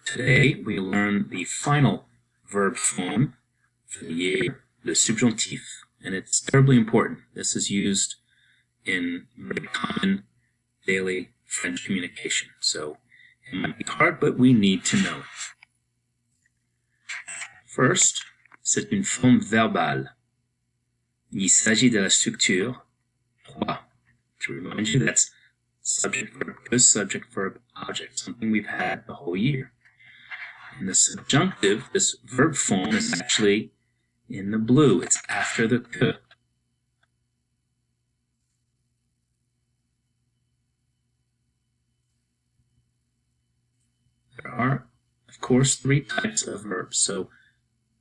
Today we learn the final verb form for the year, le subjonctif, and it's terribly important. This is used in very common daily French communication, so it might be hard, but we need to know it. First, c'est une forme verbale. Il s'agit de la structure 3. To remind you, that's subject, verb, plus subject, verb, object, something we've had the whole year. And the subjunctive, this verb form, is actually in the blue. It's after the que. There are, of course, 3 types of verbs. So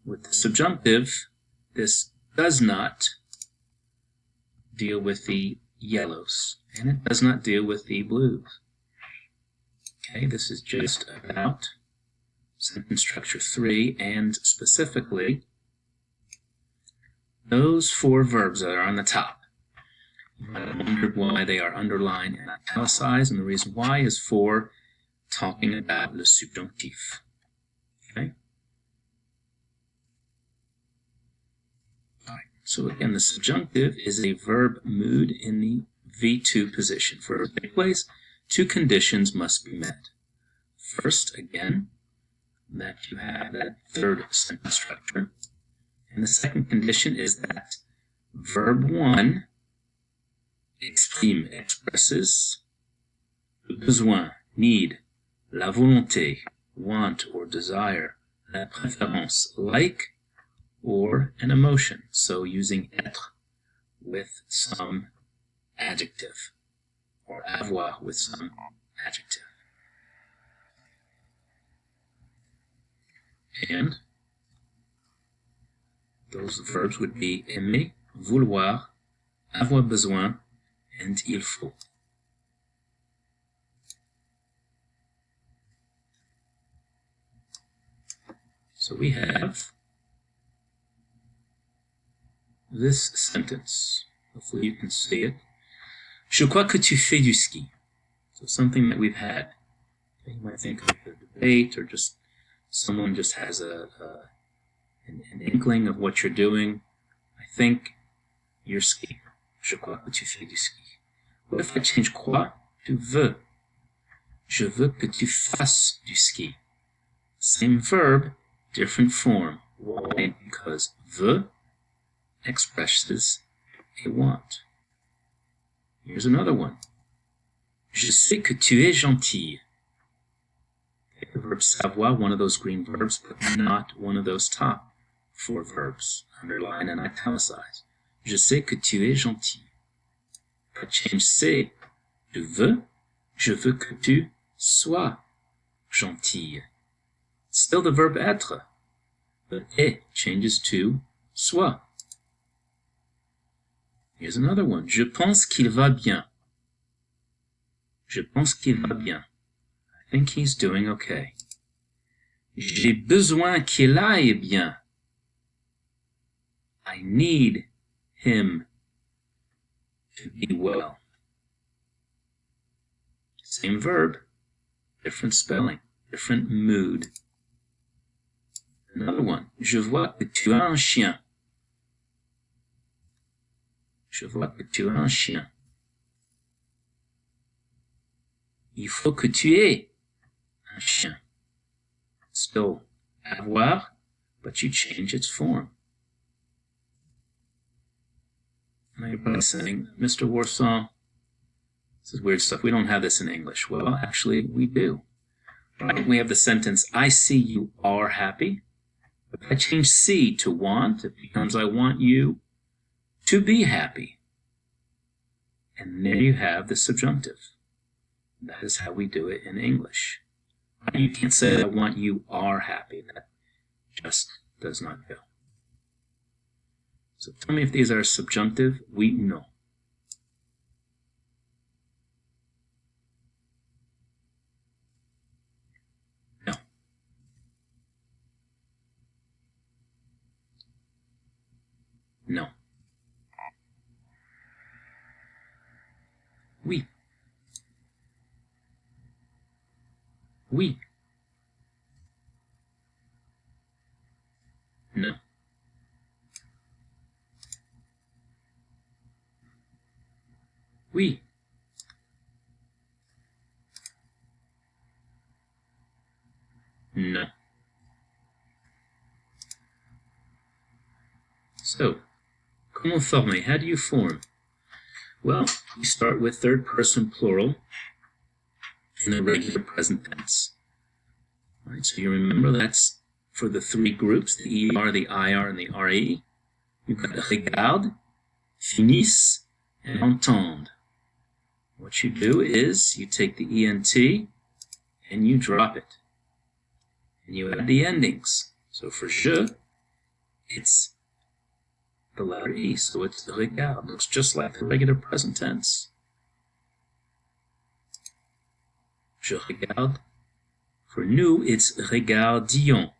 with the subjunctive, this does not deal with the yellows, and it does not deal with the blues. Okay, this is just about sentence structure 3, and specifically those 4 verbs that are on the top. You might have wondered why they are underlined and italicized, and the reason why is for talking about le subjonctif. Okay? Alright, so again, the subjunctive is a verb mood in the V2 position. For a take place, 2 conditions must be met. First, again, that you have that 3rd sentence structure. And the second condition is that verb 1 exprime, expresses le besoin, need, la volonté, want or desire, la préférence, like, or an emotion. So using être with some adjective, or avoir with some adjective. And those verbs would be aimer, vouloir, avoir besoin, and il faut. So we have this sentence. Hopefully you can see it. Je crois que tu fais du ski. So something that we've had. You might think of a debate, or just someone just has an inkling of what you're doing. I think you're skiing. Je crois que tu fais du ski. What if I change crois to veux? Je veux que tu fasses du ski. Same verb, different form. Why? Because veux expresses a want. Here's another one. Je sais que tu es gentille. The verb savoir, one of those green verbs, but not one of those top 4 verbs, underline and italicize. Je sais que tu es gentille. If I change c'est to veux, je veux que tu sois gentille. Still the verb être, but est changes to soit. Here's another one. Je pense qu'il va bien. Je pense qu'il va bien. I think he's doing okay. J'ai besoin qu'il aille bien. I need him to be well. Same verb, different spelling, different mood. Another one. Je vois que tu as un chien. Je vois que tu as un chien. Il faut que tu aies un chien. Still avoir, but you change its form. Now you're probably saying, Mr. Warsaw, this is weird stuff. We don't have this in English. Well, actually, we do. Right? We have the sentence, I see you are happy. If I change see to want, it becomes I want you to be happy. And there you have the subjunctive. That is how we do it in English. You can't say, I want you are happy. That just does not go. So tell me if these are subjunctive. Oui, no. No. No. Oui. Oui. bonne. So, comment former? How do you form? Well, you start with third person plural in the regular present tense. All right, so you remember that's for the three groups, the ER, the IR, and the RE. You've got regarde, finisse, and entendre. What you do is you take the ENT and you drop it. And you add the endings. So for je, it's the letter E, so it's regarde. Looks just like the regular present tense. Je regarde. For nous, it's regardions.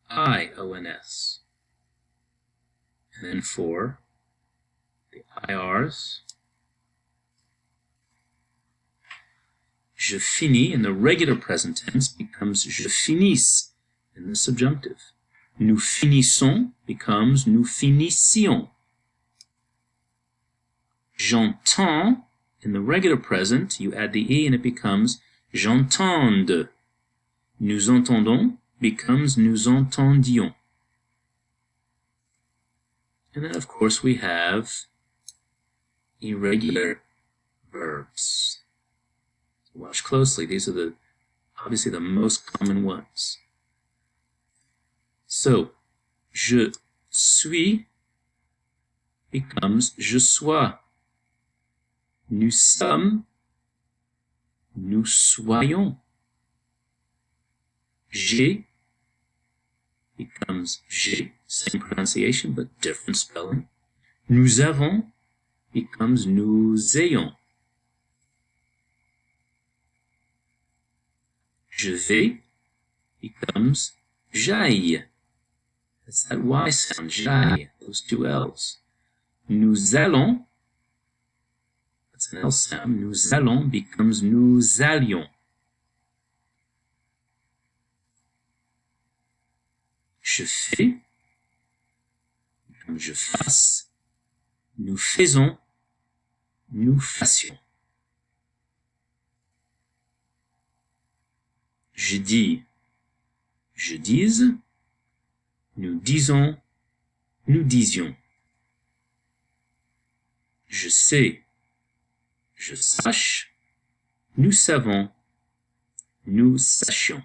I-O-N-S. And then for the IRs, je finis in the regular present tense becomes je finisse in the subjunctive. Nous finissons becomes nous finissions. J'entends in the regular present, you add the E and it becomes j'entende. Nous entendons becomes nous entendions. And then, of course, we have irregular verbs. So watch closely. These are obviously the most common ones. So, je suis becomes je sois. Nous sommes, nous soyons. J'ai becomes j'ai, same pronunciation but different spelling. Nous avons becomes nous ayons. Je vais becomes j'aille. That's that Y sound, j'aille, those two L's. Nous allons, that's an L sound, nous allons becomes nous allions. Je fais becomes je fasse. Nous faisons, nous fassions. Je dis, je dise. Nous disons, nous disions. Je sais, je sache. Nous savons, nous sachions.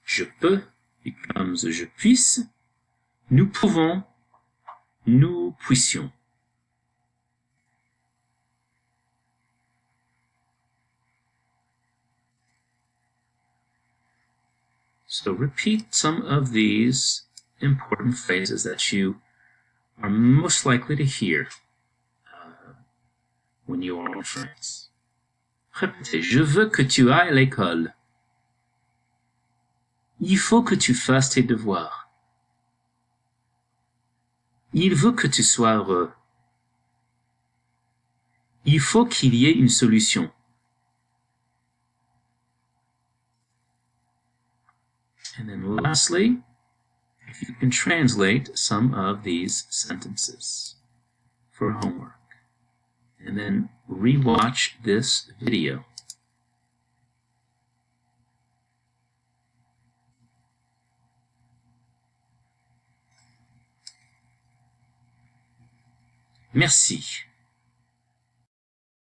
Je peux becomes je puisse. Nous pouvons, nous puissions. So repeat some of these important phrases that you are most likely to hear when you are in France. Répétez. Je veux que tu ailles à l'école. Il faut que tu fasses tes devoirs. Il veut que tu sois heureux. Il faut qu'il y ait une solution. And then lastly, if you can translate some of these sentences for homework. And then rewatch this video. Merci.